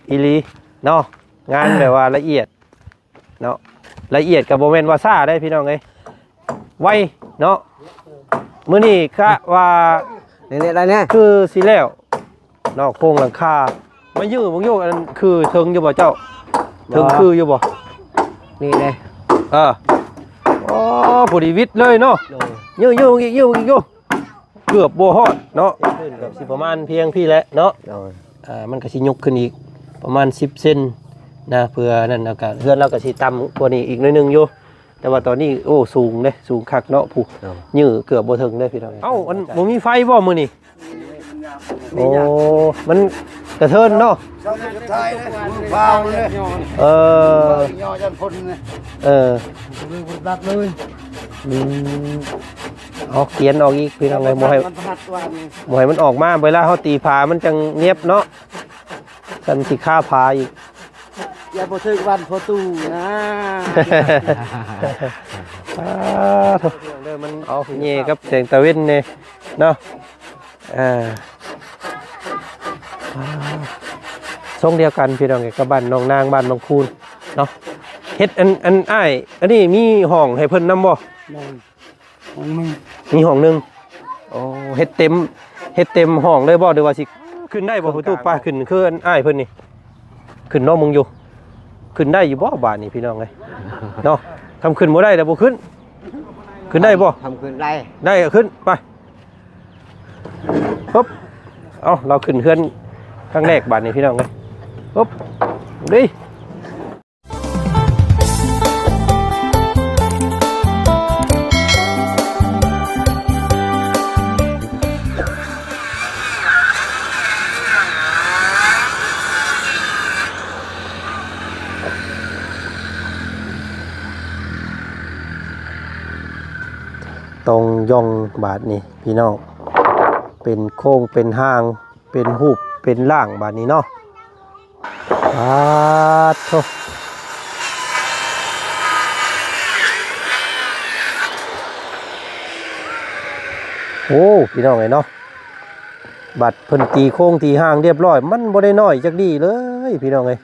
อีหลีเนาะงานแบบว่าละเอียดเนาะละเอียดกับโมเมนต์ว่าซ่าได้พี่น้องเอ้ยไวเนาะมื้อนี้ก็ว่าเนี่ยอะไรเนี่ยคือสิแล้วเนาะโครงหลังคามายื้อบางโยกอันคือถึงอยู่บ่เจ้าถึงคืออยู่บ่นี่เลยอ๋อผู้ดีวิทย์เลยเนาะยื้ออีกอยู่เกือบบ่ฮอดเนาะขึ้นกับสิประมาณเพียงพี่แหละเนาะมันก็สิยกขึ้นอีกประมาณ10เซนนะเพื่อนั่นแล้วก็เฮือนเราก็สิต่ำกว่านี้อีกหน่อยนึงอยู่แต่ว่าตอนนี้โอ้สูงเด้สูงคักเนาะผู้ยื้อเกือบบ่ถึงเด้พี่น้องเอ้ามันบ่มีไฟบ่มื้อนี้โอ้มันกระเทินเนาะฟ้าวเลยย่อจันพ่นเลยดัดเลยเอาเขียนออกอีกพี่น้องเลยโมให้มันออกมาเวลาเขาตีผามันจังเนียบเนาะสันสิฆ่าผาอีกอย่าพอถึงวันพอตู้นะมันเอาเงี้ยกับแสงตะเวนเนี่ยเนาะทรงเดียวกันพี่น้องกับบ้านน้องนางบ้านน้องคูนเนาะเฮ็ดอันอ้ายอันนี้มีห้องให้เพิ่นนำบ่มีห้องนึงโอ้เฮ็ดเต็มห้องเลยบ่หรือว่าสิขึ้นได้บ่ประตูป้าขึ้นคืออันอ้ายเพิ่นนี่ขึ้นน้องมึงอยู่ขึ้นได้อยู่บ่บ้านนี่พี่น้องเอ้ยเนาะทำขึ้นบ่ได้แต่บ่ขึ้นได้บ่ทำขึ้นได้ขึ้นไปปุ๊บเอาเราขึ้นเฮือนครั้งแรกบ้านนี้พี่น้องเอ้ยปุ๊บดิตรงย่องบาทนี่พี่น้องเป็นโค้งเป็นห้างเป็นหูบเป็นล่างบาทนี้เนาะโธ่โอ้พี่น้องไงเนาะบัดเพิ่นตีโค้งตีห้างเรียบร้อยมันบ่ได้น้อยจักดีเลยพี่น้องเอ้ย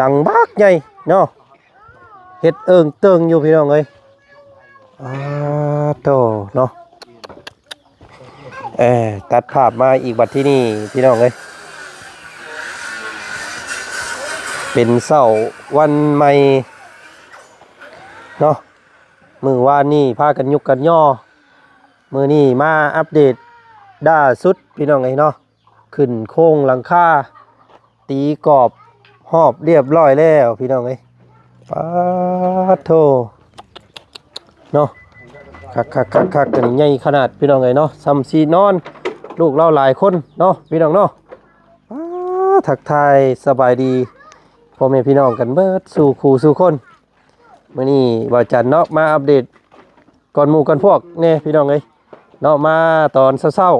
ดังบักใหญ่เนาะเฮ็ดเติงอยู่พี่น้องเอ้ยโตเนาะตัดภาพมาอีกบัดที่นี่พี่น้องเอ้ยเป็นเสาร์วันใหม่เนาะมื้อวานนี้พากันยุกกันย่อมื้อนี้มาอัปเดตล่าสุดพี่น้องเอ้ยเนาะขึ้นโค้งหลังคาตีกรอบหอบเรียบร้อยแล้วพี่น้องเอ้ยโธ่เนาะคักกันใหญ่ขนาดพี่น้องไงเนาะซ้ำซีนอนลูกเราหลายคนเนาะพี่น้องเนาะทักทายสบายดีพ่อแม่พี่น้องกันเบิดสู่ครูสู่คนมื้อนี้บ่าวจันเนาะมาอัปเดตก่อนหมู่ก่อนพวกเนี่ยพี่น้องเอ้ยเนาะมาตอนเช้า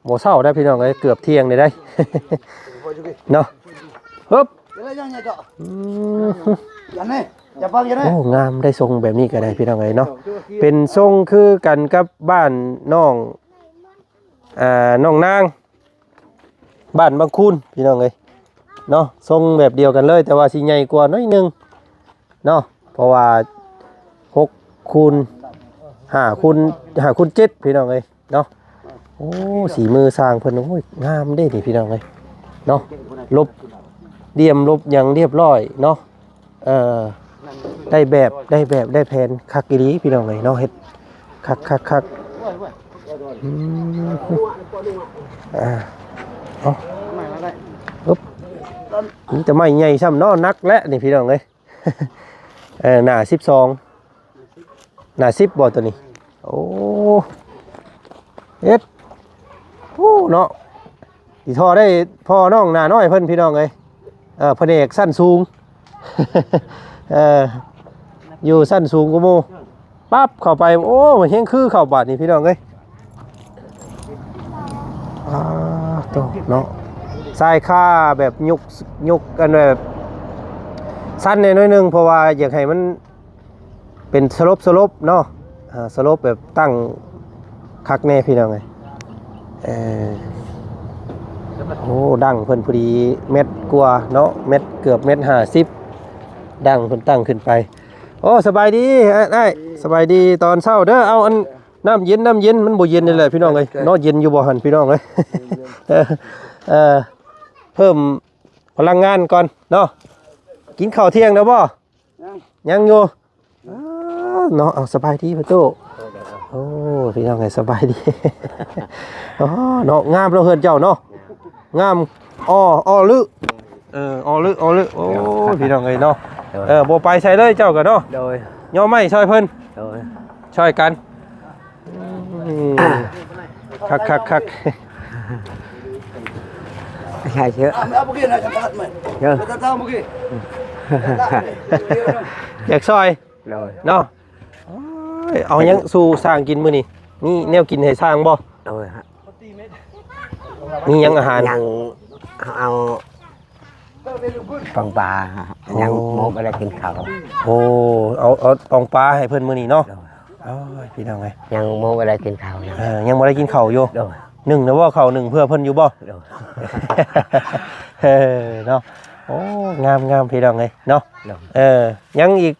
หมู่เช้าได้พี่น้องเอ้ยเกือบเที่ยงได้เนาะฮึบโอ้งามได้ทรงแบบนี้ก็ได้พี่น้องเอ้ยเนาะเป็นทรงคือกันกับบ้านน้องนางบ้านบางคูนพี่น้องเอ้ยเนาะทรงแบบเดียวกันเลยแต่ว่าสิใหญ่กว่าน้อยนึงเนาะเพราะว่า6 คูณ 5 คูณ 7พี่น้องเอ้ยเนาะโอ้สีมือสร้างเพิ่นโอ้ยงามเด้นี่พี่น้องเอ้ยเนาะลบอย่างเรียบร้อยเนาะได้แบบได้แผนคักอีหลีพี่น้องเอ้ยเนาะเฮ็ดคักเอาปึ๊บนี่จะไม่ใหญ่ซ้ำเนาะนักและนี่พี่น้องเอ้ยหน้า12หน้า10บ่ตัวนี้โอ้เฮ็ดโอ้เนาะอีท่อได้พ่อน้องหน้าน้อยเพิ่นพี่น้องเอ้ยแผนกสั้นสูงอยู่สั้นสูงกูโมปั๊บเข้าไปโอ้มันเฮงคือเข้าบาดนี่พี่น้องเอ้ยโตเนาะทรายค่าแบบยุกกันแบบสั้นหน่อยนึงเพราะว่าอยากให้มันเป็นสลบเนาะสลบแบบตั้งคักแน่พี่น้องเอ้ย โอ้ดังเพิ่นพอดีเม็ดกว่าเนาะเม็ดเกือบเม็ด50ดังเพิ่นตั้งขึ้นไปโอ้สบายดีฮะได้สบายดีตอนเช้าเด้อเอาอันน้ำเย็นมันบ่เย็นนี่แหละพี่น้องเอ้ยเนาะเย็นอยู่บ่หั่นพี่น้องเอ้ยเพิ่มพลังงานก่อนเนาะกินข้าวเที่ยงแล้วบ่ยังอยู่เนาะเอาสบายดีพ่อตู้โอ้พี่น้องไงสบายดีอ๋อเนาะงามเราเฮือนเจ้าเนาะงามอ้อลึอ้อลึโอ้พี่น้องไงเนาะบ่ไปใส่เลยเจ้ากันเนาะย่อไม้ช่วยเพิ่นช่วยกันคักใช่เชื่อเยอะ อยากซอยเนาะเอายังสู่สร้างกินมื้อนี้นี่แนวกินให้สร้างบ่นี่ยังอาหารยังเอาปองปลายังหมกอะไรกินข้าวโอ้เอาปองปลาให้เพิ่นมื้อนี้เนาะพี่น้องไงยังหมกอะไรกินข้าวยังบ่ได้กินข้าวอยู่หนึ่งนะว่าข้าวหนึ่งเพื่อเพิ่นอยู่บ่เนาะโอ้งามพี่น้องไงเนาะยังอีก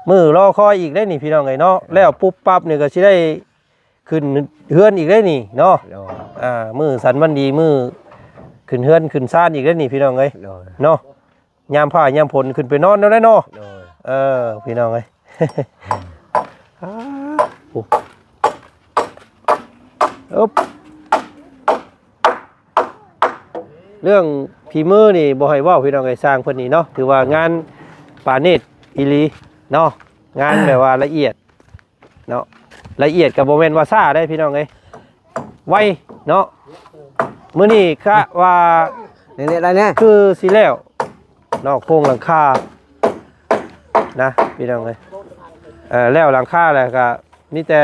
มือรอคอยอีกได้นี่พี่น้องไงเนาะแล้วปุ๊บปั๊บนี่ก็สิได้ขึ้นเฮือนอีกได้นี่เนาะมือสันวันดีมือขึ้นเฮือนขึ้นซ่านอีกได้นี่พี่น้องไงเนาะยามผ้ายามฝนขึ้นไปนอนแล้วได้เนาะพี่น้องไงเรื่องพีมือนี่บ่ให้ว่าพี่น้องไงสร้างเพิ่นนี่เนาะถือว่างานปาเนตอีลีเนาะงานแบบว่าละเอียดเนาะละเอียดกับโมเมนต์ว่าซ่าได้พี่น้องไงไวเนาะมื้อนี้คะว่าเนี่ยได้เนี่ยคือสิแล้วเนาะโครงหลังคานะพี่น้องไงแล้วหลังคาแล้วก็มีแต่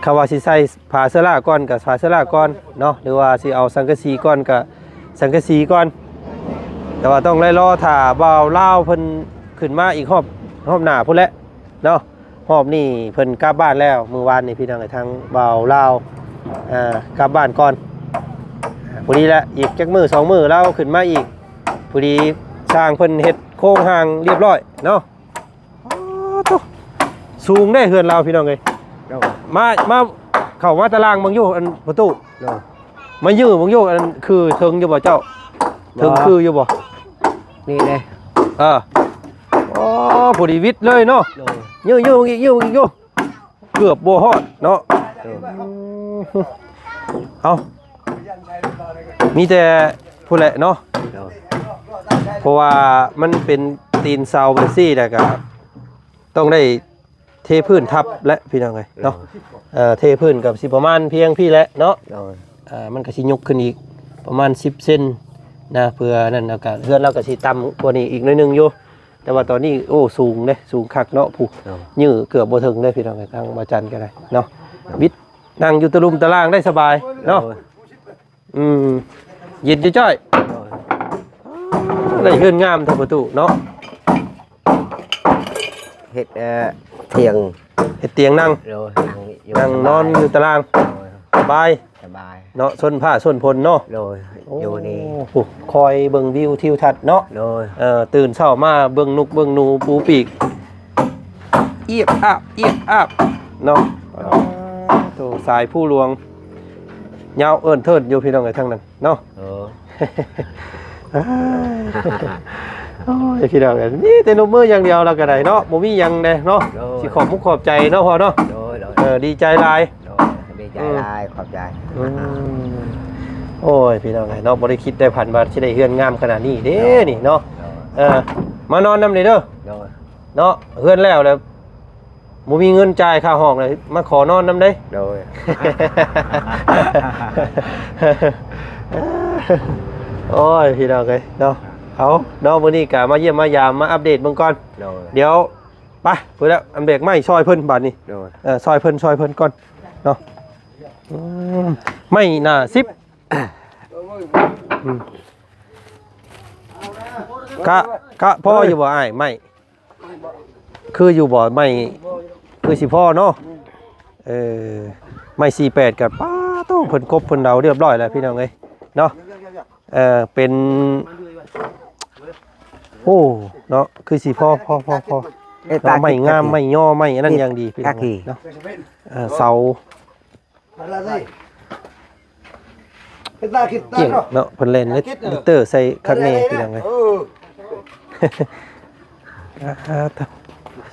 คำว่าสิใส่ผ้าเสื้อลาก่อนกับผ้าเสื้อลาก่อนเนาะหรือว่าสิเอาสังกะสีก่อนกับสังกะสีก่อนแต่ว่าต้องไล่รอถ่าเบาเล่าเพิ่นขึ้นมาอีกรอบหน้าพุ่นแหละเนาะรอบนี้เพิ่นกลับบ้านแล้วมื้อวานนี่พี่น้องทางเบาเล่ากลับบ้านก่อนพอดีละอีกจักมื้อ2มื้อแล้วขึ้นมาอีกพอดีสร้างเพิ่นเฮ็ดโครงหางเรียบร้อยเนาะสูงได้เฮือนเราพี่น้องเอ้ยมาเข้ามาตารางบางอยู่อันประตูมายื้อบางอยู่อันคือถึงอยู่บ่เจ้าถึงคืออยู่บ่นี่เลยอ๋อพอดีวิทย์เลยเนาะยื้ออีกอยู่เกือบบ่ฮอดเนาะเอามีแต่ผู้แหละเนาะเพราะว่ามันเป็นตีนเสาเป็นซี่แต่ก็ต้องได้เทพื้นทับและพี่น้องไงเนาะเทพื้นกับสิประมาณเพียงพี่และเนาะมันก็สิยกขึ้นอีกประมาณ10 เซนนะเพื่อนั่นแล้วก็เฮือนเราก็สิต่ำกว่านี้อีกหน่อยนึงอยู่แต่ว่าตอนนี้โอ้สูงเลยสูงคักเนาะผู้ยื้อเกือบบ่ถึงเลยพี่น้องไงทางบ่จันก็ได้เนาะวิทย์นั่งอยู่ตะลุมตะล่างได้สบายเนาะเย็นจ้อยได้เฮือนงามทั้งประตูเนาะเฮ็ดเตียงนั่งนอนอยู่ตารางสบายเนาะส้นผ้าส้นพลเนาะอยู่นี่คอยเบิ่งวิวทิวทัศน์เนาะตื่นเช้ามาเบิ่งนกเบิ่งหนูปูปีกเอียบอาบเนาะโตสายผู้หลวงยาวเอิ้นเทิดอยู่พี่น้องไอ้ทั้งนั้นเนาะโอ้ยพี่น้องนี่แต่นมมืออย่างเดียวเราก็ได้เนาะบ่มีหยังเด้เนาะสิขอบมุกขอบใจเนาะพอเนาะดีใจหลายขอบใจโอ้ยพี่น้องเนาะบ่ได้คิดได้ผ่านมาสิได้เฮือนงามขนาดนี้เด้นี่เนาะมานอนนำนี่เด้อเนาะเฮือนแล้วบ่มีเงินจ่ายค่าห้องเลยมาขอนอนนำได้โอ้ยพี่น้องเนาะเอาเนาะมื้อนี้ก็มาเยี่ยมมายามมาอัปเดตเบิ่งก่อนเดี๋ยวไปเพิ่นแล้วอันเบรกไม้ซอยเพิ่นบาดนี้ซอยเพิ่นก่อนเนาะไม่น่า10กะพ่ออยู่บ่อ้ายไม่คืออยู่บ่ไม่คือสิพ่อเนาะไม่48กับป้าโต ตู้เพิ่นกบเพิ่นเดาเรียบร้อยแล้วพี่น้องเอ้ยเนาะเป็นโอ้เนาะคือสิพ่อเราไม่งามไม่ย่อไม่อันนั้นอย่างดีพี่น้องเนาะเสาเกี่ยงเนาะเพิ่นเล่นเลเตอร์ใส่ข้างในพี่น้องเอ้ย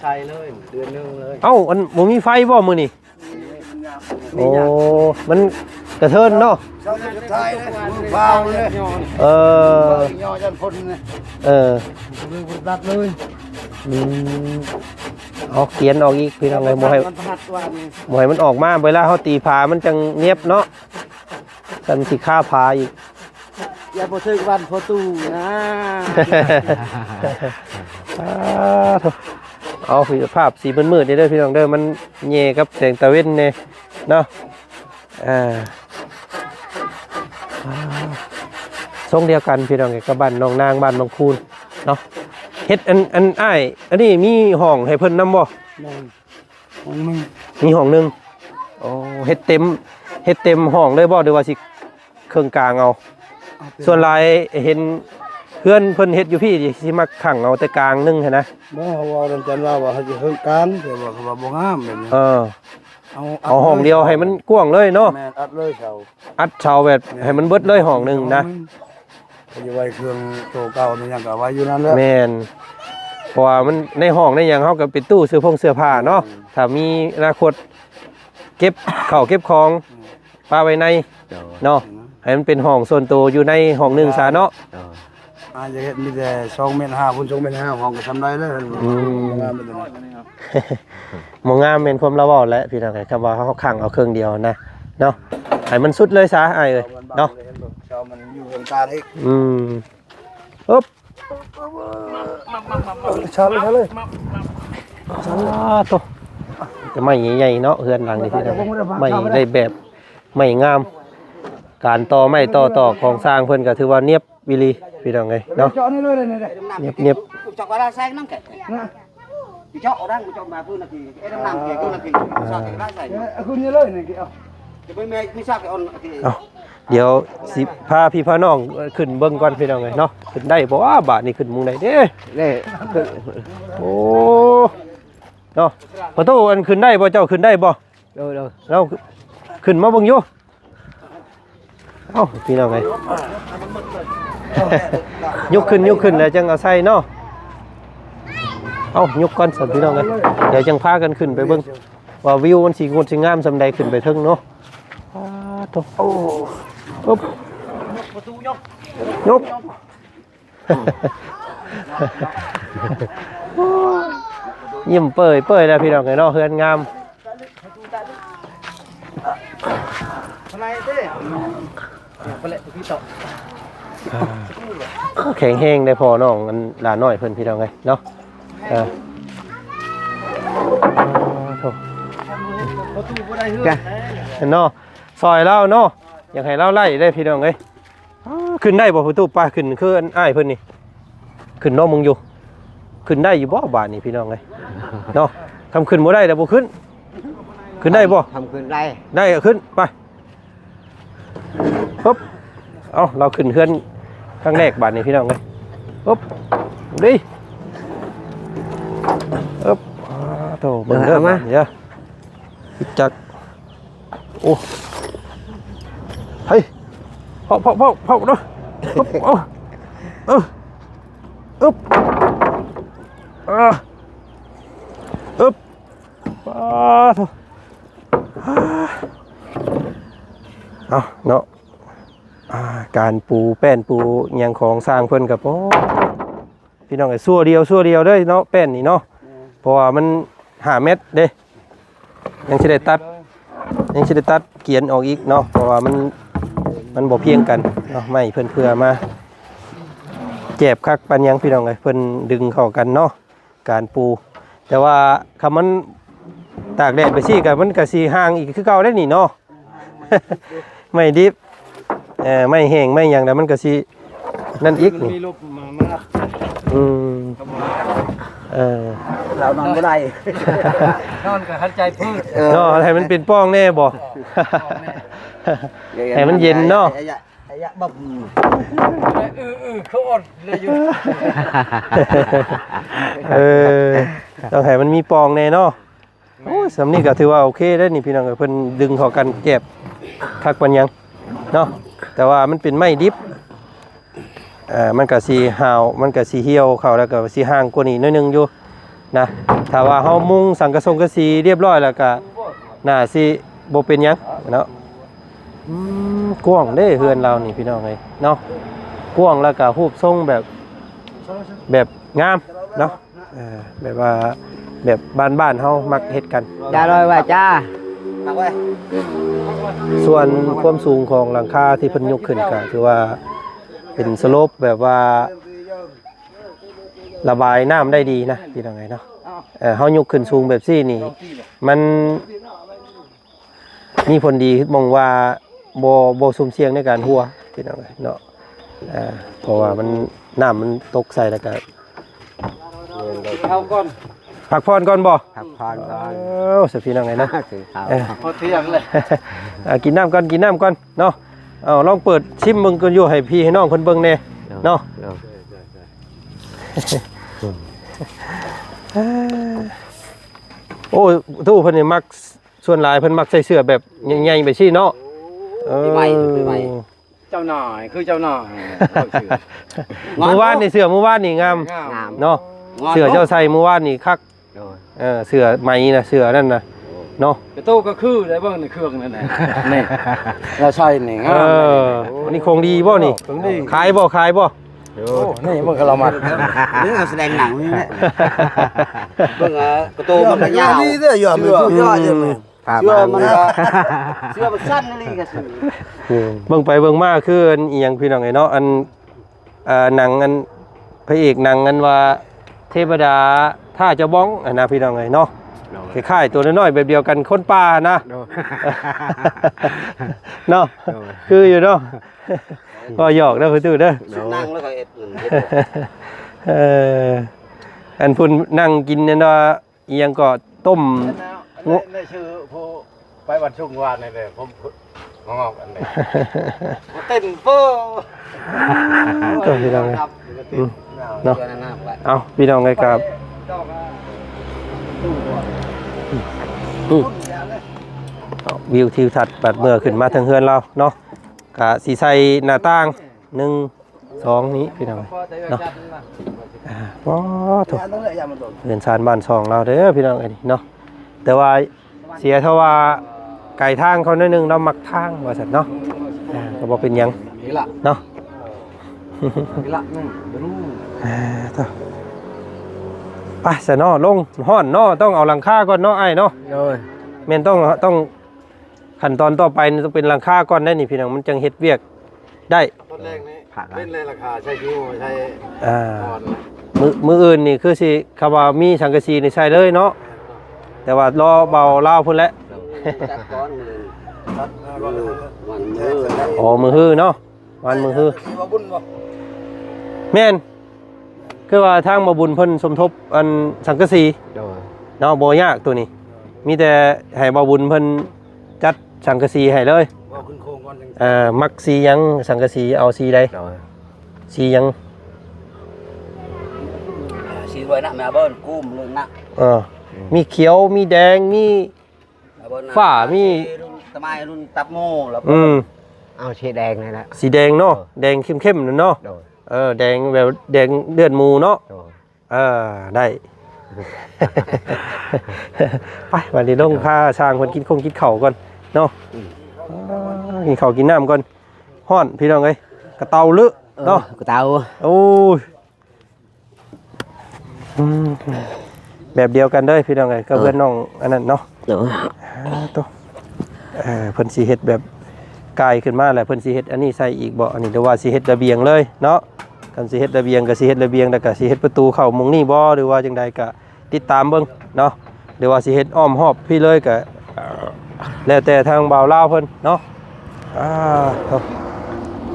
ใส่เลยเดือนนึงเลย เอ้าอันบ่มีไฟบ่มื้อนี้โอ้มันกระเทินเนาะ เช้าสุดท้ายเลยเบาเลย ย่อจนพ้นเลยมือดัดเลยเอาเขียนออกอีกพี่น้องเลยบ่ให้มันออกมาเวลาเฮาตีผามันจังเนียบเนาะสันสิค่าผาอีกอย่าบ่ถึงวันพอตู้นะ เอาภาพสีมืดๆนี่เด้อพี่น้องเด้อมันแย่กับแสงตะเวนเนี่ยเนาะทรงเดียวกันพี่น้องกับบ้านน้องนางบ้านน้องคูนเนาะเฮ็ดอันอ้ายอันนี้มีห้องให้เพิ่นนำบ่ห้องนึงมีห้องนึงโอ้เฮ็ดเต็มห้องเลยบ่หรือว่าสิเครื่องกลางเอาส่วนหลายเห็นเพื่อนเพิ่นเฮ็ดอยู่พี่สิมาขังเอาแต่กลางนึงหั่นนะบ่ว่าดันจันว่าเขาสิเฮิงกันแต่ว่าเขาว่าบ่งามแบบนี้เอาห้องเดียวให้มันกว้างเลยเนาะแม่นอัดเลยเสาอัดเสาแบบให้มันเบิดเลยห้องนึงนะอยู่ไว้เครื่องโตเก่านี่ยังก็ไว้อยู่นั่นแหละแม่นเพราะว่ามันในห้องในหยังเฮาก็เป็นตู้เสื้อผ้าเนาะถ้ามีอนาคตเก็บข้าวเก็บของปาไว้ในเนาะให้มันเป็นห้องส่วนตัวอยู่ในห้องนึงซะเนาะจะเฮ็ดมีแต่2.5 เมตรพุ่น2.5 เมตรห้องก็ทำได้เลยงามเป็นบ่งามแม่นความละเว้าแหละพี่น้องคำว่าเฮาขังเอาเครื่องเดียวนะเนาะให้มันสุดเลยซะอ้ายเอ้ยเนาะเจ้ามันอยู่ตรงกลางอีกปึ๊บชาเลยโตจะไม่ใหญ่ๆเนาะเฮือนหลังนี่พี่น้องไม่ได้แบบไม่งามการต่อไม้ต่อของสร้างเพิ่นก็ถือว่าเนียบวิลีพี่น้องเอ้ยเนาะเจาะนี่เลยเนียบเจาะกระดาษแซงน้ำแข็งเจาะดังเจาะมาพื้นนาทีไอ้น้ำแข็งก็นาทีซากกระดาษใส่คุณนี่เลยนี่เอาจะไม่ซากเอาเดี๋ยวสิพาพี่พาน้องขึ้นเบิ่งก่อนพี่น้องเอ้ยเนาะขึ้นได้บ่ว่าบาทนี่ขึ้นมุงได้เด้โอ้เนาะประตูอันขึ้นได้บ่เจ้าขึ้นได้บ่เราขึ้นมาเบิ่งอยู่เอ้าพี่น้องเอ้ยยกขึ้นแล้วจังเอาใส่เนาะเอายกก่อนสั่นพี่น้องเอ้ยเดี๋ยวจังพากันขึ้นไปเบิ่งว่าวิวมันสิงดสิงามซำใดขึ้นไปถึงเนาะโอ้ปุ๊บประตูยกยิ้มเปื่อยแล้วพี่น้องเอ้ยเนาะเฮือนงามแข็งแห้งได้พอน้องอันหลานน้อยเพิ่นพี่น้องไงเนาะเนาะซอยเล่าเนาะอยากให้เล่าไล่ได้พี่น้องไงขึ้นได้บ่ประตูป้าขึ้นคืออันอ้ายเพิ่นนี่ขึ้นน้องมึงอยู่ขึ้นได้อยู่บ่บาทนี่พี่น้องไงเนาะทำขึ้นบ่ได้แต่บ่ขึ้นได้บ่ทำขึ้นได้ขึ้นไปปุ๊บเอาเราขึ้นเฮือนครั้งแรกบาทนี้พี่น้องเลยปุ๊บดิปุ๊บโตเบิ่งเด้อมาเดี๋ยวจักโอ้เฮ้ยเพาะเนาะปุ๊บอึ๊บอึ๊บเอาเนาะการปูแป้นปูยังของสร้างเพิ่นกับพี่น้องไอ้ซัวเดียวเด้เนาะแป้นนี่เนาะเพราะว่ามัน5 เมตรเด้ยังสิได้ตัดเกียนออกอีกเนาะเพราะว่ามันบ่เพียงกันเนาะไม่เพิ่นเพื่อมาแจบคักปันยังพี่น้องไอ้เพิ่นดึงเข้ากันเนาะการปูแต่ว่าคำมันตากแดดไปสิก็มันก็สิห่างอีกคือเก่าได้นี่เนาะไม่ดิบไม่แห้งไม่อย่างนั้นมันก็สินั่นอีกนี่ เรานอนบ่ได้ นอนกับหันใจพืช เนาะให้มันเป็นป้องแน่บ่ ให้มันเย็นเนาะ ไอ้ยะบ่ เขาอดเลยอยู่ ต้องให้มันมีปองแน่เนาะโอ้ยสำนี้ก็ถือว่าโอเคได้นี่พี่น้องเพิ่นดึงเข้ากันเก็บคักปันยังเนาะแต่ว่ามันเป็นไม้ดิบมันก็สิห่าวมันก็สิเหี่ยวเข้าแล้วก็สิห่างกว่านี้หน่อยนึงอยู่นะถ้าว่าเฮามุงสังกะสงกะสีเรียบร้อยแล้วก็น่าสิบ่เป็นหยังเนาะกว้างเด้เฮือนเรานี่พี่น้องเอ้ยเนาะกว้างแล้วก็รูปทรงแบบงามเนาะแบบว่าแบบบ้านๆเฮามักเฮ็ดกัน จ้าลอยว่าจ้า ตักไว้ ส่วนความสูงของหลังคาที่เพิ่นยกขึ้นก็ถือว่าเป็นสโลปแบบว่าระบายน้ำได้ดีนะพี่น้องไงเนาะเฮายกขึ้นสูงแบบซี่นี่มันมีผลดีมองว่าบ่สุ่มเสี่ยงในการหัวพี่น้องไงเนาะเพราะว่ามันน้ำมันตกใส่แล้วก็ เอาก่อน พักผ่อนก่อนบ่ พักผ่อนก่อน สิพี่น้องไงเนาะ คือเขา พอเที่ยงเลย กินน้ำก่อนเนาะเอาลองเปิดชิมเบิ่งกันอยู่ให้พี่ให้น้องเพิ่นเบิ่งแน่เนาะโอ้ตู้เพิ่นนี่มักส่วนหลายเพิ่นมักใส่เสื้อแบบใหญ่ๆไปซี่เนาะปีใหม่ เจ้าหน่อยคือเจ้าหน่อย เมื่อวานนี่เสื้อเมื่อวานนี่งาม งาม เนาะเสื้อเจ้าใส่เมื่อวานนี่คักเสื้อไหมนะเสื้อนั่นน่ะเนาะ กระตู้ก็คือได้บ้างในเครื่องนั่นแหละนี่เราใช่นี่งาม นี่คงดีบ่นี่ขายบ่ นี่มันก็เรามา นี่แสดงหนังนี่แหละเบิ่งประตูมันก็ยาวนี่เด้อยอมมันยอดจังเลยเชื่อมันก็เชื่อมันสั้นนี่ก็สิ เบิ่งไปเบิ่งมาคืออันอีหยังพี่น้องไอ้เนาะอันหนังอันพระเอกหนังอันว่าเทวดาท่าจะบ้องนะพี่น้องไอ้เนาะคล้ายๆตัวน้อยๆแบบเดียวกันคนป่านะเนาะคืออยู่เนาะก็หยอกนะพี่ตู้เด้อ นั่งแล้วก็เอ็ด อันพุ่นนั่งกินเนี่ยเนาะอีหยังก็ต้ม ได้ชื่อผู้ไปวันช่วงวานนี่เลยผมงอกอันนี้เต้นเฟ้อ ก็พี่น้องไงเนาะเอาพี่น้องไงครับวิวทิวทัศน์ปัดเมื่อขึ้นมาทางเฮือนเราเนาะกะสีใสหน้าต่าง1 2นี้พี่น้องเนาะว้าวถูกเรือนชานบ้าน2เราเด้อพี่น้องไอ้นี่เนาะแต่ว่าเสียเท่าว่าไก่ทางเขาหน่อยนึงเรามักทางว่าซั่นเนาะก็บ่เป็นหยังเนาะไปซะเนาะลงฮ้อนเนาะต้องเอาหลังคาก่อนเนาะไอ้เนาะแม่นต้องขั้นตอนต่อไปต้องเป็นหลังคาก่อนได้นี่พี่น้องมันจังเฮ็ดเวียกได้ ต้นแรกนี้เป็นเลยราคาใช้คิวใช้ มืออื่นนี่คือสิคำว่ามีสังกะสีนี่ใช่เลยเนาะแต่ว่ารอเบาเล่าพุ่นแล้วอ๋อมือฮื้อเนาะวันมือฮื้อแม่นคือว่าทางมาบุญเพิ่นสมทบอันสังกะสีเนาะบ่ยากตัวนี้มีแต่ให้บ่บุญเพิ่นจัดสังกะสีให้เลยมักสีหยังสังกะสีเอาสีใดสีหยังสีไว้นะแม่เบิ้ลกุ้มเลยนะมีเขียวมีแดงมีฝ้ามี ทำไมรุ่นตับโม่แล้วเอาสีแดงนี่แหละสีแดงเนาะแดงเข้มๆนั่นเนาะแดงแบบแดงเลือดหมูเนาะได้ ไปวันนี้ต้องพาช้างคนกินข้าวก่อนเนาะกินข้าวกินน้ำก่อนฮ้อนพี่น้องเอ้ยกระเตาลึเนาะกระเตาโอ้ยแบบเดียวกันเด้อพี่น้องเอ้ยก็เพื่อนน้องอันนั้นเนาะตัวเพิ่นสิเฮ็ดแบบกายขึ้นมาแหละเพิ่นสิเฮ็ดอันนี้ใส่อีกบ่อันนี้เดี๋ยวว่าสิเฮ็ดระเบียงเลยเนาะกันสิเฮ็ดระเบียงก็สิเฮ็ดระเบียงแล้วก็สิเฮ็ดประตูเข้ามุงนี่บ่หรือว่าจังใดก็ติดตามเบิ่งเนาะเดี๋ยวว่าสิเฮ็ดอ้อมรอบพี่เลยก็แล้วแต่ทางบ่าวลาวเพิ่นเนาะ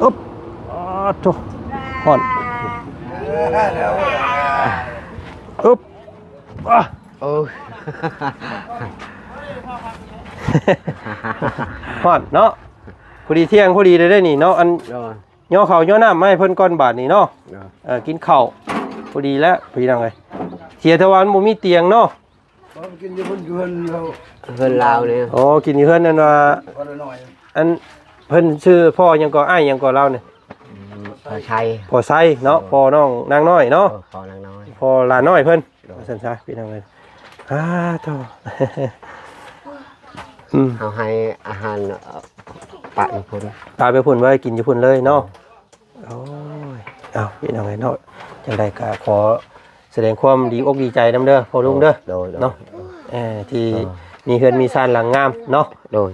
อึ๊บโตฮ้อนอึ๊บ โอ้ย ฮอดเนาะพอดีเที่ยงพอดีเลยได้นี่เนาะอัน โดย ย่อข้าวย่อน้ำมาให้เพิ่นก่อนบาทนี่เนาะ โดย กินข้าวพอดีแล้วพี่น้องเอ้ยเสียทวารบ่มีเตียงเนาะ กินอยู่บนเรือนเรา เพื่อนเราเนี่ย อ๋อกินอยู่เฮือนนั่นว่า ก็น้อย อันเพิ่นชื่อพ่อหยังก็อ้ายหยังก็เราเนี่ย พอชัย พ่อไซเนาะพ่อน้องนางน้อยเนาะ พอนางน้อย พ่อหลานน้อยเพิ่นว่าซั่นซะพี่น้องเอ้ยโธ่ เอาให้อาหารปะคน พาไปพุ่นไว้กินอยู่พุ่นเลยเนาะโอ้ยเอาพี่น้องเอ้ยเนาะจังได๋ก็ขอแสดงความดีอกดีใจนำเด้อพ่อลุงเด้อ โดย เนาะที่มีเฮือนมีซ่านหลังงามเนาะ โดย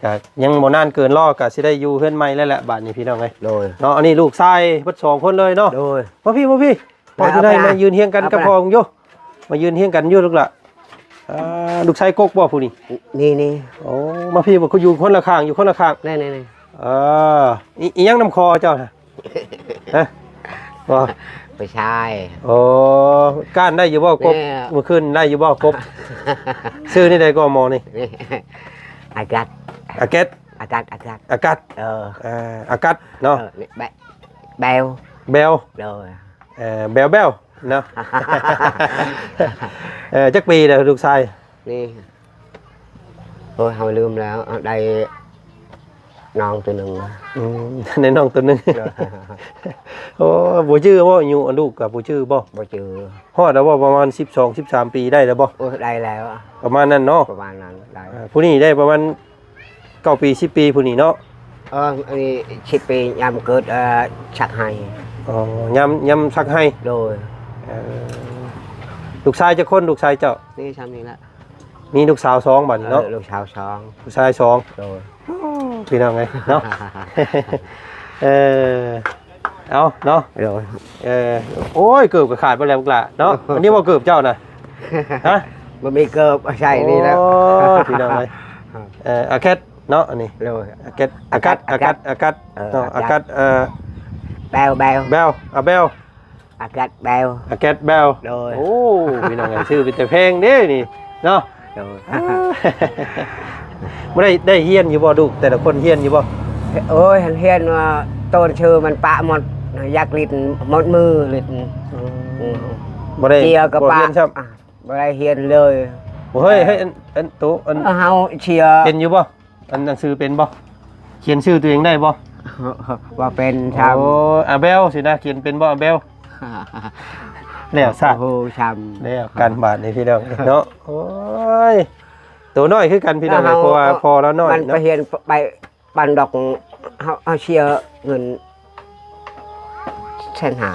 ก็ยังบ่นานเกินรอก็สิได้อยู่เฮือนใหม่แล้วแหละบัดนี้พี่น้องเอ้ย โดย เนาะอันนี้ลูกชายเบิด2คนเลยเนาะ โดย พ่อพี่พอจะได้มายืนเฮียงกันกับพ่อของโยมายืนเฮียงกันอยู่ลูกล่ะลูกชายกกบ่ผู้นี้ นี่ โอ้มาพี่บ่เขาอยู่คนละข้างอยู่คนละข้าง นี่ อีหยังน้ำคอเจ้าน่ะฮะบ่ ไปชาย โอ้ก้านได้อยู่บ่กบ แน่ เมื่อคืนได้อยู่บ่กบซื้อนี่ได้ก็หมอนี่ นี่อากัด อาเกต อากัด อากัด อากัดเนาะ แบว เบล โดย เบลเนาะ จักปีเด้อลูกชาย นี่โอ้ยเขาลืมแล้วได้น้องตัวหนึ่ง ในน้องตัวหนึงโอ้บ่ชื่อบ่อยู่ลูกกับบ่ชื่อบ่ บ่เจอ ฮอดแล้วบ่ประมาณ12 13ปีได้แล้วบ่ โอ้ยได้แล้ว ประมาณนั้นเนาะ ประมาณนั้นได้ ผู้นี้ได้ประมาณ9ปี10ปีผู้นี้เนาะ อันนี้ชิปไปยามเกิดชักให้ อ๋อยำซักให้ โดย ลูกชายจะคนลูกชายเจ้า นี่ทำนี่ละ มีลูกสาว2บัดนี้เนาะ ลูกชาวช้อง ลูกชาย2 โดย พี่น้องไงเนาะ เอาเนาะ โดย โอ้ยเกือบกับขาดไปแล้วพวกละเนาะ อันนี้ว่าเกือบเจ้าน่ะฮะ มันมีเกิบใช่นี่แล้ว โอ้พี่น้องเลยอาแคทเนาะอันนี้ โดย อาแคทอากัดอากัดอากัดเนาะอากัดแบว เบลอาเบล อากัดแบว อาแคทเบล โดย โอ้พี่น้องไงชื่อเป็นแต่เพลงเด้นี่เนาะ โดย ไม่ได้เฮียนอยู่บ่ดูแต่ละคนเฮียนอยู่บ่ โอ้ยเฮียนว่าต้นชื่อมันปะหมดอยากลิ้นหมดมือลิ้น บ่ได้ เจียวกับ บ่ ปะ เฮียนครับ บ่ได้เฮียนเลย บ่เฮ้ยอันตัวอัน เฮาเชียร์ เป็นอยู่บ่อันหนังสือเป็นบ่เขียนชื่อตัวเองได้บ่ ว่าเป็นช โอ้อาเบลสินะเขียนเป็นบ่อาเบล ำ แล้วซะ โอ้ช แล้วการบาดนี่พี่น้องเนาะโอ้ยตัวน้อยคือกันพี่น้องเพราะว่าพอแล้วน้อย มันไป เนาะ เฮียนไปปันดอกเฮาเชียร์เงินแสนหา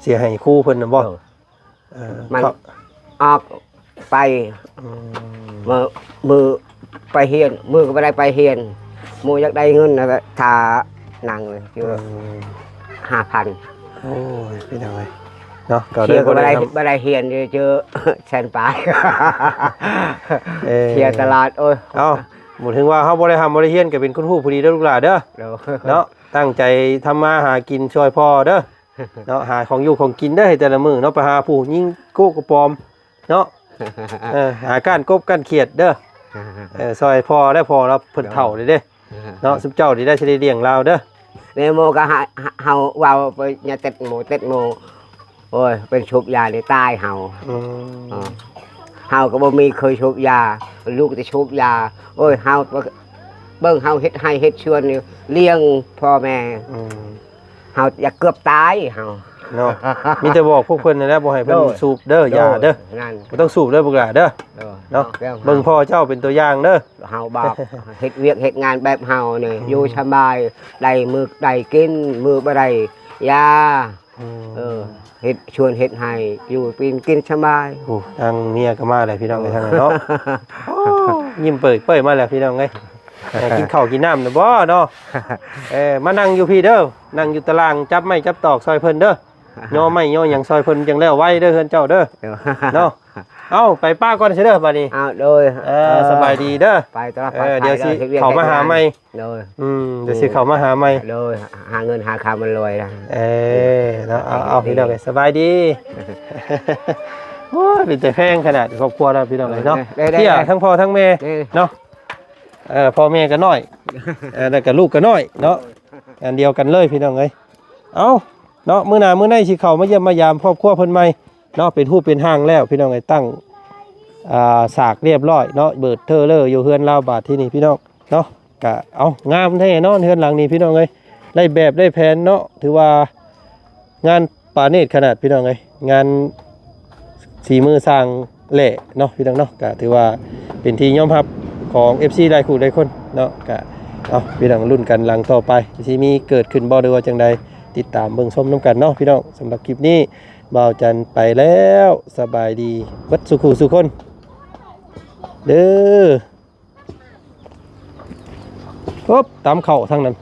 เสียให้ครูเพิ่นน่ะบ่ มัน ครับ ออกไปมือไปเฮียนมือก็ไม่ได้ไปเฮียนมืออยากได้เงินนะทาหนังเลยคือ5,000 โอ้ยพี่น้องเอ้ยเนาะก็ เชียร์ก็ บ่ ไม่ได้ ทำ ไม่ได้เฮียนเจอแสนปลาย อ้ เชียร์ตลาดโอ้ย เอ้าบ่ถึงว่าเฮาบ่ได้ทำบ่ได้เฮียนก็เป็นคุณครูผู้ดีเด้อลูกหลานเด้อ เดี๋ยว เนาะตั้งใจทำมาหากินช่วยพ่อเด้อเนาะหาของอยู่ของกินได้อให้แต่ละมื้อเนาะไปหาผู้ยิงโกกระปอมเนาะหาก้านกบก้านเขียดเด้อซอยพ่อได้พ่อเราเพิ่นเฒ่าเลยเด้เนาะสุเจ้าสิได้สิได้เลี้ยงเราเด้อ เนี่ยโมก็เฮาว่าไปเนี่ยเต็ดโมโอ้ยเป็นชุบยาในใต้เฮาเฮาก็บ่มีเคยชุบยาลูกจะชุบยาโอ้ยเฮาเบิ่งเฮาเฮ็ดให้เฮ็ดชวนนี่เลี้ยงพ่อแม่เฮาอยากเกือบตายเฮา เนาะมีแต่บอกพวกเพิ่นนั่นแหละบ่ให้เพิ่นสูบเด้ออย่าเด้อ นั่น บ่ต้องสูบเด้อพวกหล่ะเด้อเนาะเบิ่งพ่อเจ้าเป็นตัวอย่างเด้อ เฮาบอกเฮ็ดเวียกเฮ็ดงานแบบเฮานี่อยู่สบายได้มื้อได้กินมื้อบ่ได้ยาเฮ็ดชวนเฮ็ดให้อยู่กินสบาย โอ้ทางเมียก็มาแล้วพี่น้องเอ้ยทางนั้นเนาะยิ้มเปื่อยๆมาแล้วพี่น้องเอ้ยกินข้าวกินน้ำน่ะบ่เนาะมานั่งอยู่พี่เด้อนั่งอยู่ตารางจับไม้จับตอกซอยเพิ่นเด้อย่อไม้ย่อหยังซอยเพิ่นจังแล้วไว้เด้อเฮือนเจ้าเด้อเนาะเอ้าไปป้าก่อนซิเด้อบัดนี้ อ้าวโดย สบายดีเด้อ ไปตลอด เดี๋ยวสิเข้ามาหาใหม่ โดย เดี๋ยวสิเข้ามาหาใหม่ โดยหาเงินหาคำมันรวยนะ เนาะเอาพี่น้องเอ้ยสบายดี โอ้ยเป็นแต่แพงขนาดครอบครัวเราพี่น้องเลยเนาะ ได้ เที่ยทั้งพ่อทั้งแม่ นี่ เนาะพ่อแม่ก็น้อยแล้วก็ลูกก็น้อยเนาะอันเดียวกันเลยพี่น้องเอ้ยเอาเนาะมื้อหน้ามื้อในสิเข้ามาเยี่ยมมายามครอบครัวเพิ่นใหม่เนาะเป็นรูปเป็นห้างแล้วพี่น้องเอ้ยตั้งสากเรียบร้อยเนาะเบิดเทอเลอร์อยู่เฮือนลาวบาทที่นี่พี่น้องเนาะก็เอางามแท้เนาะเฮือนหลังนี้พี่น้องเอ้ยได้แบบได้แผนเนาะถือว่างานปาณีตขนาดพี่น้องเอ้ยงานสีมือสร้างแหล่เนาะพี่น้องเนาะก็ถือว่าเป็นที่ยอมรับของ FC ได้คู่ได้คนเนาะก็เอาพี่น้องรุ่นกันหลังต่อไปสิมีเกิดขึ้นบ่หรือว่าจังใดติดตามเบิ่งชมนํกันเนาะพี่น้องสำหรับคลิปนี้บ่าวจันไปแล้วสบายดีเบิดสุขุสุคนเด้อปุ๊บตามเข้าทางนั้น